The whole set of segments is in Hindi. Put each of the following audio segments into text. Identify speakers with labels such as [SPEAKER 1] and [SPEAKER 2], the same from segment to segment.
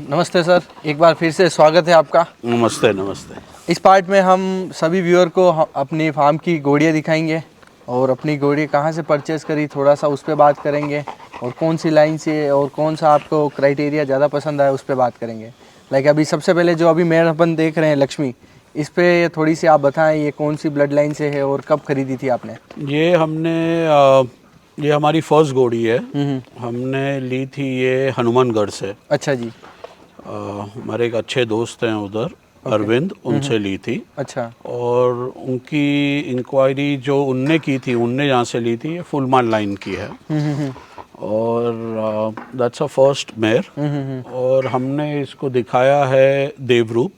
[SPEAKER 1] नमस्ते सर, एक बार फिर से स्वागत है आपका।
[SPEAKER 2] नमस्ते नमस्ते।
[SPEAKER 1] इस पार्ट में हम सभी व्यूअर को अपनी फार्म की घोड़ियाँ दिखाएंगे और अपनी घोड़ी कहाँ से परचेज़ करी थोड़ा सा उस पर बात करेंगे और कौन सी लाइन से और कौन सा आपको क्राइटेरिया ज़्यादा पसंद आया उस पर बात करेंगे। लाइक अभी सबसे पहले जो अभी मेयर अपन देख रहे हैं लक्ष्मी, इस पे थोड़ी सी आप बताएं ये कौन सी ब्लड लाइन से है और कब खरीदी थी आपने?
[SPEAKER 2] ये हमारी फर्स्ट घोड़ी है। हमने ली थी ये हनुमानगढ़ से।
[SPEAKER 1] अच्छा जी।
[SPEAKER 2] हमारे एक अच्छे दोस्त हैं उधर, अरविंद, उनसे ली थी।
[SPEAKER 1] अच्छा।
[SPEAKER 2] और उनकी इंक्वायरी जो उनने की थी, उनने यहाँ से ली थी, ये फुलमान लाइन की है। और दैट्स अ फर्स्ट मेयर। और हमने इसको दिखाया है देवरूप।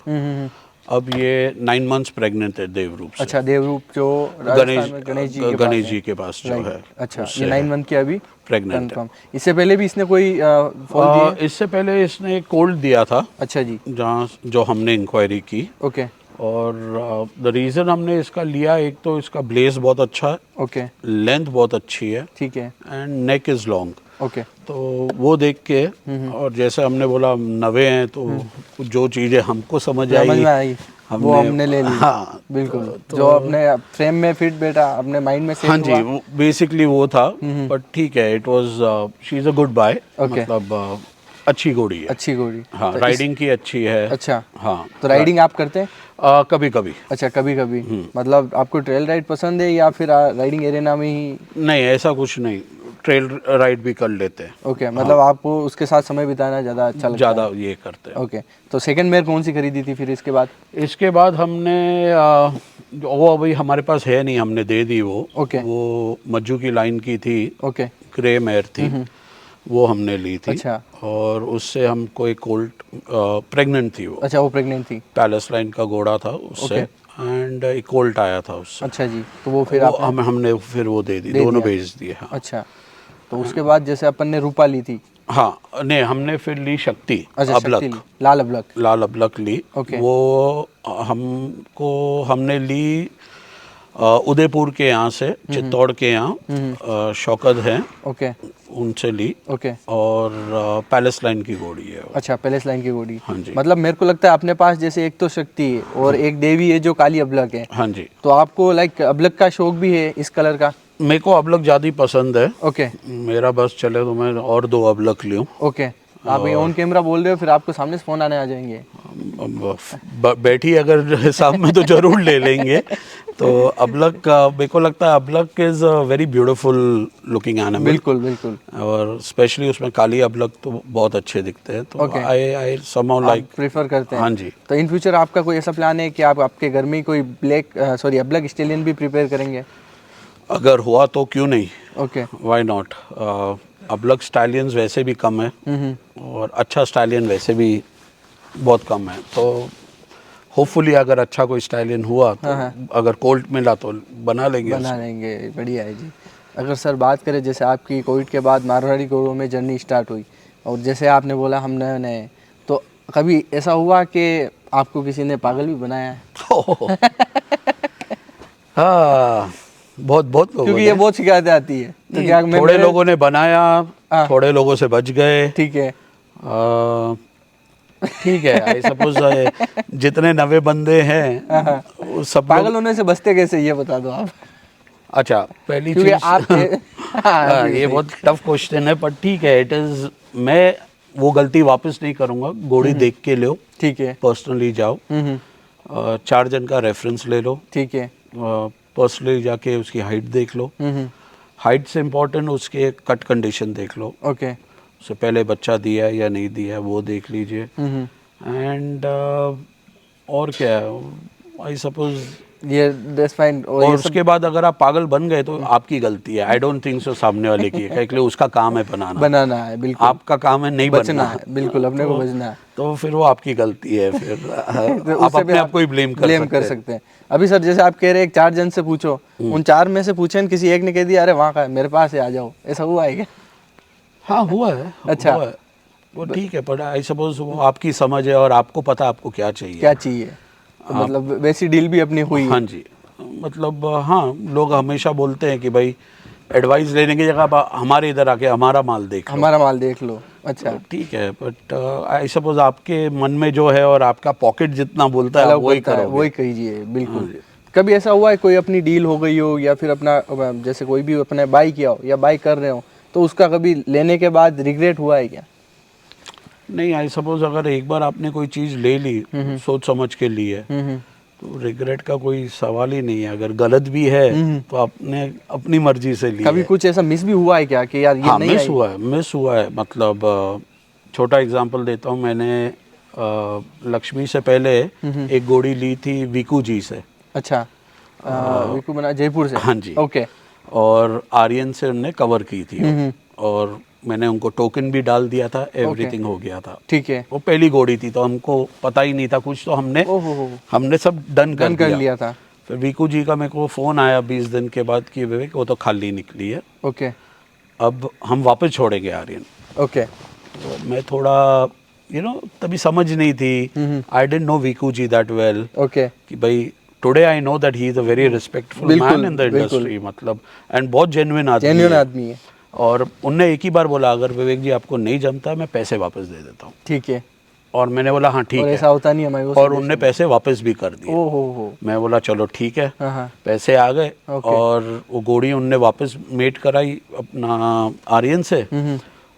[SPEAKER 2] अब ये 9 मंथ्स प्रेग्नेंट है देवरूप से।
[SPEAKER 1] अच्छा, देवरूप जो
[SPEAKER 2] गणेश जी के पास जो है।
[SPEAKER 1] अच्छा, ये 9 मंथ की अभी
[SPEAKER 2] प्रेग्नेंट है।
[SPEAKER 1] इससे पहले भी इसने कोई फॉल दिया?
[SPEAKER 2] इससे पहले इसने एक कोल्ड दिया था।
[SPEAKER 1] अच्छा जी।
[SPEAKER 2] जहाँ जो हमने इंक्वायरी की।
[SPEAKER 1] ओके।
[SPEAKER 2] और द रीज़न हमने इसका लिया, एक तो इसका ब्लेस बहुत अच्छा है।
[SPEAKER 1] ओके।
[SPEAKER 2] लेंथ बहुत अच्छी है।
[SPEAKER 1] ठीक है।
[SPEAKER 2] And neck is long.
[SPEAKER 1] Okay.
[SPEAKER 2] तो वो देख के और जैसे हमने बोला नवे हैं तो जो चीज़ें हमको समझ आई
[SPEAKER 1] हमने ले ली।
[SPEAKER 2] हाँ
[SPEAKER 1] बिल्कुल। जो अपने फ्रेम में फिट बैठा, अपने माइंड में सेट
[SPEAKER 2] हाँ जी, वो बेसिकली वो था। बट ठीक है, it was she is a good buy. मतलब अच्छी घोड़ी है।
[SPEAKER 1] अच्छी घोड़ी।
[SPEAKER 2] हाँ, तो राइडिंग की अच्छी है।
[SPEAKER 1] अच्छा।
[SPEAKER 2] हाँ,
[SPEAKER 1] तो राइडिंग आप करते हैं?
[SPEAKER 2] कभी कभी।
[SPEAKER 1] अच्छा, कभी कभी। मतलब आपको ट्रेल राइड पसंद है या फिर राइडिंग एरिना में ही?
[SPEAKER 2] नहीं, ऐसा कुछ नहीं, ट्रेल राइड भी कर लेते हैं।
[SPEAKER 1] ओके। मतलब आपको उसके साथ समय बिताना ज़्यादा अच्छा लगता है?
[SPEAKER 2] ज़्यादा ये करते हैं।
[SPEAKER 1] ओके। तो सेकंड मेयर कौन सी खरीदी थी फिर इसके बाद?
[SPEAKER 2] इसके बाद हमने वो अभी हमारे पास है नहीं, हमने दे दी वो।
[SPEAKER 1] ओके।
[SPEAKER 2] वो मज्जू की लाइन की थी।
[SPEAKER 1] ओके।
[SPEAKER 2] ग्रे मेयर थी, वो हमने ली थी।
[SPEAKER 1] अच्छा।
[SPEAKER 2] और उससे हमको एक कोल्ट प्रेग्नेंट थी वो।
[SPEAKER 1] अच्छा, वो प्रेग्नेंट थी।
[SPEAKER 2] पैलेस लाइन का घोड़ा था उससे। एंड एक कोल्ट आया था उससे।
[SPEAKER 1] अच्छा जी। तो वो फिर
[SPEAKER 2] हमने फिर वो दे दी, दोनों भेज दिए। हाँ।
[SPEAKER 1] अच्छा। तो उसके बाद जैसे अपन ने रूपा ली थी।
[SPEAKER 2] हाँ, नहीं, हमने फिर ली शक्ति।
[SPEAKER 1] अच्छा,
[SPEAKER 2] अबलक,
[SPEAKER 1] लाल अबलक।
[SPEAKER 2] लाल अबलक ली।
[SPEAKER 1] ओके।
[SPEAKER 2] वो हमने ली उदयपुर के यहाँ से, चित्तौड़ के यहाँ शौकत हैं।
[SPEAKER 1] ओके।
[SPEAKER 2] उनसे ली।
[SPEAKER 1] ओके।
[SPEAKER 2] और पैलेस लाइन की घोड़ी है वो।
[SPEAKER 1] अच्छा, पैलेस लाइन की घोड़ी।
[SPEAKER 2] हाँ जी।
[SPEAKER 1] मतलब मेरे को लगता है अपने पास जैसे एक तो शक्ति है और एक देवी है जो काली अबलक है।
[SPEAKER 2] हाँ जी।
[SPEAKER 1] तो आपको लाइक अबलक का शौक भी है इस कलर का?
[SPEAKER 2] मेरे को अबलक ज़्यादा पसंद है।
[SPEAKER 1] ओके।
[SPEAKER 2] मेरा बस चले तो मैं और 2 अबलक लूँ।
[SPEAKER 1] ओके। आप ये ऑन कैमरा बोल रहे हो, फिर आपको सामने से फोन आने आ जाएंगे।
[SPEAKER 2] बैठी अगर हिसाब में तो जरूर ले लेंगे। तो अबलक, मेरे को लगता है अबलक is a very beautiful looking animal.
[SPEAKER 1] बिल्कुल बिल्कुल।
[SPEAKER 2] और स्पेशली उसमें काली अबलक तो बहुत अच्छे दिखते हैं। तो आई समहाउ लाइक
[SPEAKER 1] प्रेफर करते हैं।
[SPEAKER 2] हाँ जी।
[SPEAKER 1] तो इन फ्यूचर आपका कोई ऐसा प्लान है कि आप आपके घर में कोई अबलक स्टेलियन भी प्रिपेयर करेंगे?
[SPEAKER 2] अगर हुआ तो क्यों नहीं।
[SPEAKER 1] ओके।
[SPEAKER 2] Why not. अबलक स्टालियंस वैसे भी कम है और अच्छा स्टालियन वैसे भी बहुत कम है। तो होपफुली अगर अच्छा कोई स्टाइलियन हुआ तो अगर कोल्ट मिला तो बना लेंगे।
[SPEAKER 1] बढ़िया है जी। अगर सर बात करें जैसे आपकी कोविड के बाद मारवाड़ी घोड़ों में जर्नी स्टार्ट हुई और जैसे आपने बोला हम नए नए, तो कभी ऐसा हुआ कि आपको किसी ने पागल भी बनाया है?
[SPEAKER 2] हाँ, बहुत लोगों,
[SPEAKER 1] क्योंकि ये बहुत शिकायतें आती है। तो क्या
[SPEAKER 2] थोड़े लोगों ने बनाया, थोड़े लोगों से बच गए।
[SPEAKER 1] ठीक है।
[SPEAKER 2] ठीक है, आई सपोज जितने नवे बंदे हैं सब
[SPEAKER 1] पागल होने से बचते कैसे, ये बता दो आप।
[SPEAKER 2] अच्छा, पहली
[SPEAKER 1] चीज
[SPEAKER 2] आप ये बहुत टफ क्वेश्चन है, पर ठीक है, इट इज। मैं वो गलती वापस नहीं करूंगा। घोड़ी देख के लो। ठीक है। पर्सनली जाओ, 4 जन का रेफरेंस ले लो। ठीक है। पर्सनली जाके उसकी हाइट देख लो। हाइट से इम्पोर्टेंट उसके कट कंडीशन देख लो। ओके। उससे पहले बच्चा दिया है या नहीं दिया है वो देख लीजिए। एंड और क्या, आई सपोज ये दैट्स फाइन। और उसके बाद अगर आप पागल बन गए तो आपकी गलती है। आई डोंट थिंक सो सामने वाले की है, क्योंकि उसका काम है बनाना है। बिल्कुल। आपका काम है नहीं बचना है। बिल्कुल, अपने को बचना है। तो फिर वो आपकी गलती है। फिर तो आप अपने आप को ही ब्लेम कर सकते हैं।
[SPEAKER 1] अभी सर जैसे आप कह रहे हैं 4 जन से पूछो, उन 4 में से पूछे किसी एक ने कह दिया अरे वहाँ का मेरे पास है आ जाओ, ऐसा हुआ है क्या?
[SPEAKER 2] हाँ, हुआ है। अच्छा, हुआ है। वो ठीक है, पर आई सपोज वो आपकी समझ है और आपको पता आपको क्या चाहिए। तो
[SPEAKER 1] मतलब वैसी डील भी अपनी हुई?
[SPEAKER 2] हाँ जी। मतलब हाँ, लोग हमेशा बोलते हैं कि भाई एडवाइस लेने की जगह आप हमारे इधर आके हमारा माल देख लो।
[SPEAKER 1] अच्छा,
[SPEAKER 2] ठीक है, बट आई सपोज आपके मन में जो है और आपका पॉकेट जितना बोलता है आप वही करोगे।
[SPEAKER 1] वही कीजिए, बिल्कुल। कभी ऐसा हुआ है कोई अपनी डील हो गई हो, या फिर अपना जैसे कोई भी अपने बाई किया हो या बाई कर रहे हो, तो उसका कभी लेने के बाद रिग्रेट हुआ है क्या?
[SPEAKER 2] नहीं, आई सपोज अगर एक बार आपने कोई चीज़ ले ली सोच समझ के लिए, तो रिग्रेट का कोई सवाल ही नहीं है। अगर गलत भी है तो आपने अपनी मर्जी से ली
[SPEAKER 1] कभी
[SPEAKER 2] है।
[SPEAKER 1] कुछ ऐसा मिस भी हुआ है क्या कि यार ये
[SPEAKER 2] हाँ,
[SPEAKER 1] नहीं आई?
[SPEAKER 2] मिस हुआ है। मतलब छोटा एग्जांपल देता हूँ, मैंने लक्ष्मी से पहले एक गोड़ी ली थी वीकू जी से।
[SPEAKER 1] अच्छा, वीकू बना जयपुर से?
[SPEAKER 2] हाँ जी।
[SPEAKER 1] ओके।
[SPEAKER 2] और आर्यन से उनने कवर की थी वो। और मैंने उनको टोकन भी डाल दिया था, एवरीथिंग हो गया था।
[SPEAKER 1] ठीक है।
[SPEAKER 2] वो पहली गोड़ी थी तो हमको पता ही नहीं था कुछ, तो हमने सब डन कर
[SPEAKER 1] लिया था।
[SPEAKER 2] फिर वीकू जी का मेरे को फ़ोन आया 20 दिन के बाद कि विवेक वो तो खाली निकली है,
[SPEAKER 1] ओके,
[SPEAKER 2] अब हम वापस छोड़ेंगे आर्यन।
[SPEAKER 1] ओके।
[SPEAKER 2] तो मैं थोड़ा तभी समझ नहीं थी, I didn't know Viku ji that well,
[SPEAKER 1] okay.
[SPEAKER 2] कि भाई today I know that he is a very respectful man in the industry, मतलब एंड बहुत जेन्युइन आदमी है। और उनने एक ही बार बोला, अगर विवेक जी आपको नहीं जमता मैं पैसे वापस दे देता हूँ।
[SPEAKER 1] ठीक है।
[SPEAKER 2] और मैंने बोला हाँ ठीक है,
[SPEAKER 1] ऐसा होता नहीं हमारे को।
[SPEAKER 2] और उनने पैसे वापस भी कर दिए। मैं बोला चलो ठीक है, पैसे आ गए। और वो गोड़ी उनने वापस मेट कराई अपना आर्यन से,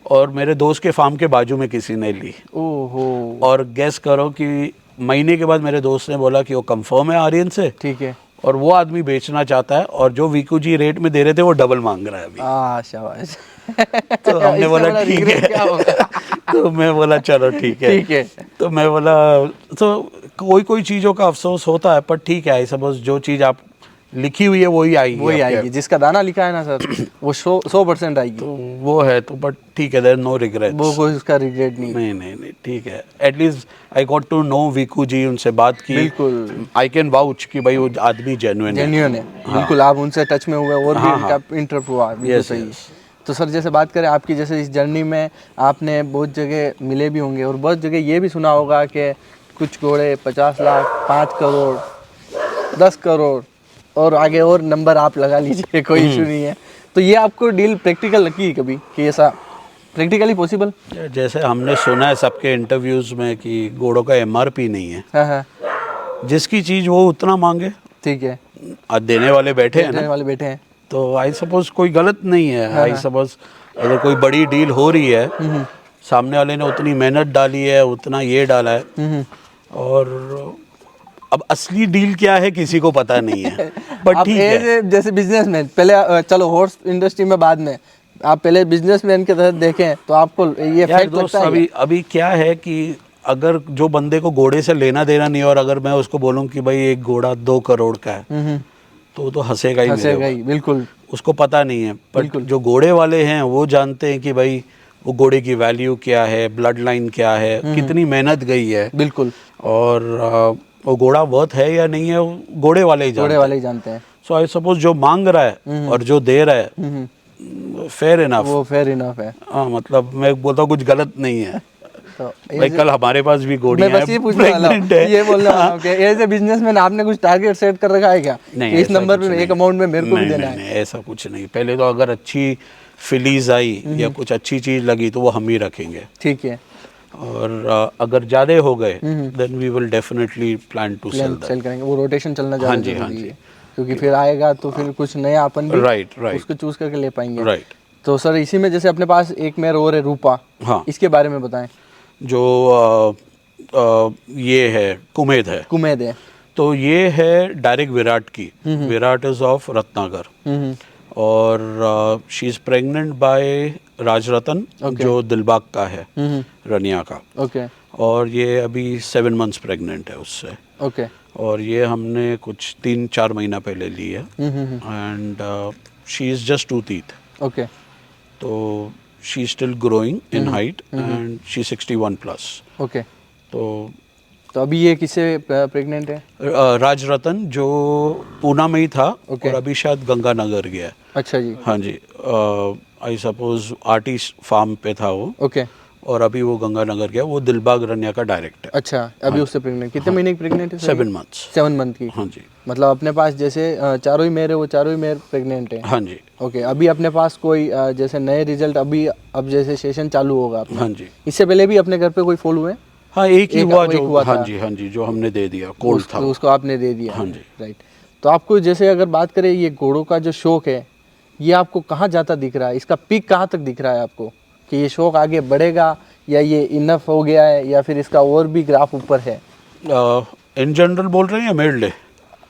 [SPEAKER 2] और मेरे दोस्त के फार्म के बाजू में किसी ने ली। और गैस करो कि महीने के बाद मेरे दोस्त ने बोला कि वो कंफर्म है आर्यन से। ठीक है। और वो आदमी बेचना चाहता है, और जो वीकू जी रेट में दे रहे थे वो डबल मांग रहा है अभी।
[SPEAKER 1] शाबाश।
[SPEAKER 2] तो हमने बोला ठीक है। तो मैं बोला चलो ठीक है। तो मैं बोला तो कोई चीज़ों का अफसोस होता है, पर ठीक है, आई सपोज जो चीज़ आप लिखी हुई है वही आएगी,
[SPEAKER 1] जिसका दाना लिखा है ना सर वो 100% आएगी।
[SPEAKER 2] तो वो है, तो बट ठीक है, देयर नो रिग्रेट्स,
[SPEAKER 1] वो कोई उसका रिग्रेट नहीं।
[SPEAKER 2] नहीं ठीक है। At least I got to know Viku ji, उनसे बात की,
[SPEAKER 1] बिल्कुल
[SPEAKER 2] आई कैन वाउच कि भाई वो आदमी जेन्युइन है।
[SPEAKER 1] बिल्कुल। आप उनसे टच में हुए और भी इनका इंटरव्यू हुआ, बिल्कुल सही। तो सर जैसे बात करें आपकी, जैसे इस जर्नी में आपने बहुत जगह मिले भी होंगे, और बहुत जगह ये भी सुना होगा कि कुछ घोड़े 50 लाख, 5 करोड़, 10 करोड़ और आगे और नंबर आप लगा लीजिए, कोई इशू नहीं है। तो ये आपको डील प्रैक्टिकल लगी कभी कि ऐसा प्रैक्टिकली पॉसिबल?
[SPEAKER 2] जैसे हमने सुना है सबके इंटरव्यूज में कि घोड़ों का एमआरपी नहीं है। हाँ। जिसकी चीज़ वो उतना मांगे, ठीक है, आज देने वाले बैठे हैं, तो आई सपोज कोई गलत नहीं है। आई सपोज अगर कोई बड़ी डील हो रही है, सामने वाले ने उतनी मेहनत डाली है, उतना ये डाला है, और अब असली डील क्या है किसी को पता नहीं है। बट ठीक है,
[SPEAKER 1] जैसे बिजनेसमैन पहले, चलो हॉर्स इंडस्ट्री में बाद में, आप पहले बिजनेसमैन के तहत देखें तो आपको ये फैक्ट लगता है।
[SPEAKER 2] अभी क्या है कि अगर जो बंदे को घोड़े से लेना देना नहीं, और अगर मैं उसको बोलूं कि भाई एक घोड़ा 2 करोड़ का है, तो वो तो हंसेगा ही।
[SPEAKER 1] बिल्कुल,
[SPEAKER 2] उसको पता नहीं है। पर जो घोड़े वाले हैं वो जानते हैं कि भाई वो घोड़े की वैल्यू क्या है, ब्लड लाइन क्या है, कितनी मेहनत गई है। बिल्कुल। और वो घोड़ा वर्थ है या नहीं है, वो घोड़े वाले ही जानते हैं। सो आई सपोज जो मांग रहा है और जो दे रहा है, फेयर इनफ है। हाँ, मतलब मैं बोलता हूँ कुछ गलत नहीं है। तो भाई कल हमारे पास भी घोड़ी है,
[SPEAKER 1] बस ये बोलने वाला हूँ कि एज ए बिजनेसमैन आपने कुछ टारगेट सेट कर रखा है क्या?
[SPEAKER 2] नहीं,
[SPEAKER 1] इस नंबर पे एक अमाउंट में मेरे को भी देना है?
[SPEAKER 2] नहीं, ऐसा कुछ नहीं। पहले तो अगर अच्छी फिलीज आई या कुछ अच्छी चीज लगी तो वो हम ही रखेंगे। ठीक है। और अगर ज्यादा हो गए then we will definitely plan to sell
[SPEAKER 1] करेंगे। वो रोटेशन चलना ज्यादा जरूरी है, क्योंकि फिर आएगा तो फिर कुछ नया अपन भी राइट उसको चूज करके ले पाएंगे। राइट। तो सर इसी में जैसे अपने पास एक मेयर और है रूपा, हाँ, इसके बारे में बताएं।
[SPEAKER 2] जो ये है कुमेद है, तो ये है डायरेक्ट विराट की। विराट इज ऑफ रत्नागर, और she is pregnant by Rajratan, जो दिलबाग का है, रनिया का। ओके। और ये अभी 7 months प्रेग्नेंट है उससे। ओके। और ये हमने कुछ 3-4 महीना पहले ली है, and she is just 2 teeth। Okay. तो she is still growing in height, and she 61 plus. Okay. तो
[SPEAKER 1] अभी ये किससे प्रेग्नेंट है?
[SPEAKER 2] राजरतन, जो पूना में ही था, और अभी शायद गंगानगर गया है। अच्छा जी। हाँ जी। आई सपोज आर्टिस्ट फार्म पे था वो। ओके। और अभी वो गंगानगर गया, वो दिलबाग रनिया का डायरेक्ट है।
[SPEAKER 1] अच्छा, अभी उससे प्रेग्नेंट कितने महीने की प्रेग्नेंट है?
[SPEAKER 2] 7 months।
[SPEAKER 1] 7 मंथ की।
[SPEAKER 2] हाँ जी।
[SPEAKER 1] मतलब अपने पास जैसे चारों ही मेरे, वो चारों ही मेरे प्रेग्नेंट है।
[SPEAKER 2] हाँ जी।
[SPEAKER 1] ओके, अभी अपने पास कोई जैसे नए रिजल्ट अभी, अब जैसे सेशन चालू होगा अपना,
[SPEAKER 2] हाँ जी।
[SPEAKER 1] इससे पहले भी अपने घर पे कोई फॉल हुए?
[SPEAKER 2] हाँ, एक ही हुआ जो,
[SPEAKER 1] हुआ
[SPEAKER 2] हाँ
[SPEAKER 1] था।
[SPEAKER 2] जी, हाँ जी, जो हमने दे दिया, कोल्ड था वो।
[SPEAKER 1] उसको आपने दे दिया।
[SPEAKER 2] हाँ जी।
[SPEAKER 1] राइट। तो आपको जैसे अगर बात करें ये घोड़ों का जो शौक है, ये आपको कहाँ जाता दिख रहा है? इसका पीक कहाँ तक दिख रहा है आपको, कि ये शौक आगे बढ़ेगा, या ये इनफ हो गया है, या फिर इसका और भी ग्राफ ऊपर है?
[SPEAKER 2] इन जनरल बोल रहे हैं या मेड डे?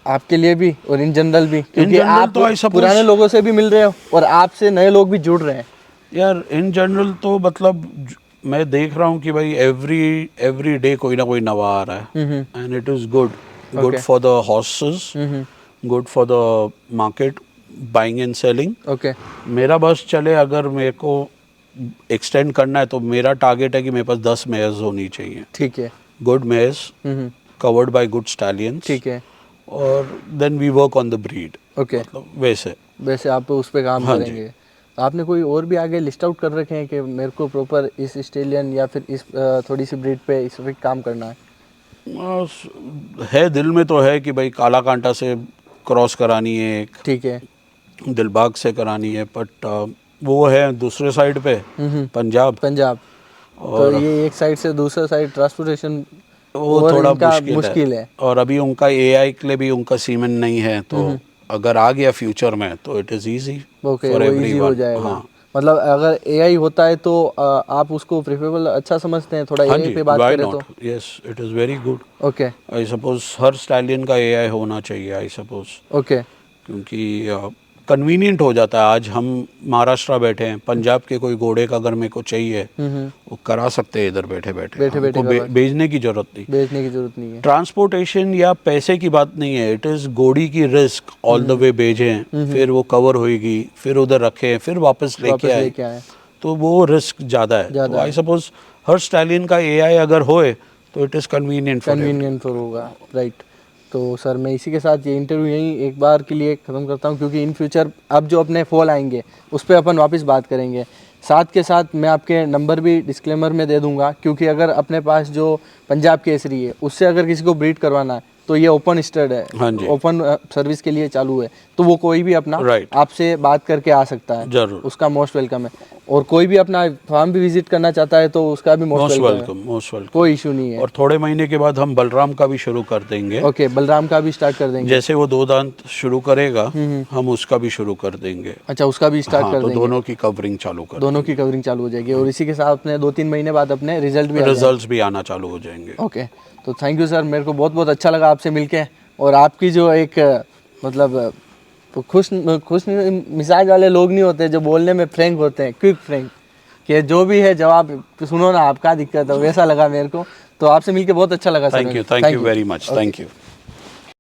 [SPEAKER 1] आपके लिए भी और इन जनरल भी, क्योंकि
[SPEAKER 2] जनरल
[SPEAKER 1] आप
[SPEAKER 2] तो I suppose-
[SPEAKER 1] पुराने लोगों से भी मिल रहे हो और आपसे नए लोग भी जुड़ रहे हैं।
[SPEAKER 2] यार इन जनरल तो मतलब मैं देख रहा हूँ कि भाई एवरी डे कोई ना कोई नवा आ रहा है, and it is good for the horses, good for the market, buying and selling.
[SPEAKER 1] Okay.
[SPEAKER 2] मेरा बस चले, अगर मेरे को एक्सटेंड करना है तो मेरा टारगेट है कि मेरे पास 10 मेयर्स होनी चाहिए।
[SPEAKER 1] ठीक है।
[SPEAKER 2] Good mares covered by good stallions.
[SPEAKER 1] ठीक है।
[SPEAKER 2] और then we work on the breed.
[SPEAKER 1] Okay.
[SPEAKER 2] मतलब वैसे
[SPEAKER 1] आप उस पर काम
[SPEAKER 2] हाँ
[SPEAKER 1] करेंगे। आपने कोई और भी आगे लिस्ट आउट कर रखे हैं कि मेरे को प्रॉपर इस स्टेलियन या फिर इस थोड़ी सी ब्रीड पे इस पे काम करना
[SPEAKER 2] है दिल में तो है कि भाई काला कांटा से क्रॉस करानी है एक,
[SPEAKER 1] ठीक है।
[SPEAKER 2] दिलबाग से करानी है, बट वो है दूसरे साइड पे, पंजाब।
[SPEAKER 1] तो ये एक साइड से दूसरा साइड ट्रांसपोर्टेशन
[SPEAKER 2] वो थोड़ा
[SPEAKER 1] मुश्किल है।
[SPEAKER 2] और अभी उनका एआई के लिए भी उनका सीमेन नहीं है, तो अगर आ गया फ्यूचर में तो it is easy for everyone.
[SPEAKER 1] हो जाएगा।
[SPEAKER 2] हाँ।
[SPEAKER 1] मतलब अगर एआई होता है तो आप उसको प्रेफरेबल अच्छा समझते हैं? थोड़ा एआई पे बात करें तो
[SPEAKER 2] yes, it is very good.
[SPEAKER 1] Okay.
[SPEAKER 2] I suppose her stallion का एआई होना चाहिए, आई सपोज।
[SPEAKER 1] ओके।
[SPEAKER 2] क्योंकि कन्वीनियंट हो जाता है। आज हम महाराष्ट्र बैठे हैं, पंजाब के कोई घोड़े का अगर मेरे को चाहिए वो करा सकते हैं इधर बैठे बैठे भेजने की जरूरत नहीं।
[SPEAKER 1] है।
[SPEAKER 2] ट्रांसपोर्टेशन या पैसे की बात नहीं है, इट इज घोड़ी की रिस्क। ऑल द वे भेजें, फिर वो कवर होएगी, फिर उधर रखें, फिर वापस लेके आए, तो वो रिस्क ज़्यादा है। तो आई सपोज हर स्टैलियन का एआई अगर होए तो इट इज़ कन्वीनियंट
[SPEAKER 1] फॉर होगा। राइट। तो सर मैं इसी के साथ ये इंटरव्यू यहीं एक बार के लिए ख़त्म करता हूँ, क्योंकि इन फ्यूचर अब जो अपने फॉल आएंगे उस पर अपन वापस बात करेंगे। साथ के साथ मैं आपके नंबर भी डिस्क्लेमर में दे दूंगा, क्योंकि अगर अपने पास जो पंजाब केसरी है उससे अगर किसी को ब्रीड करवाना है तो ये ओपन स्टड है।
[SPEAKER 2] हाँ
[SPEAKER 1] ओपन सर्विस के लिए चालू है, तो वो कोई भी अपना आपसे बात करके आ सकता है।
[SPEAKER 2] जरूर।
[SPEAKER 1] उसका मोस्ट वेलकम है। और कोई भी अपना फार्म भी विजिट करना चाहता है तो उसका भी मोस्ट वेलकम। कोई इशू नहीं है।
[SPEAKER 2] और थोड़े महीने के बाद हम बलराम का भी शुरू कर देंगे।
[SPEAKER 1] ओके, बलराम का भी स्टार्ट कर देंगे।
[SPEAKER 2] जैसे वो 2 दांत शुरू करेगा हम उसका भी शुरू कर देंगे।
[SPEAKER 1] अच्छा, उसका भी स्टार्ट कर
[SPEAKER 2] तो
[SPEAKER 1] देंगे।
[SPEAKER 2] दोनों की कवरिंग चालू हो
[SPEAKER 1] जाएगी। और इसी के साथ अपने 2-3 महीने बाद अपने रिजल्ट भी
[SPEAKER 2] आना चालू हो जाएंगे।
[SPEAKER 1] ओके। तो थैंक यू सर, मेरे को बहुत बहुत अच्छा लगा आपसे मिलके। और आपकी जो एक मतलब खुश मिजाज वाले लोग नहीं होते जो बोलने में फ्रैंक होते हैं, क्विक फ्रैंक, कि जो भी है जवाब सुनो ना, आपका दिक्कत है, वैसा लगा मेरे को। तो आपसे मिलके बहुत अच्छा लगा sir.
[SPEAKER 2] Thank you very much. Thank you.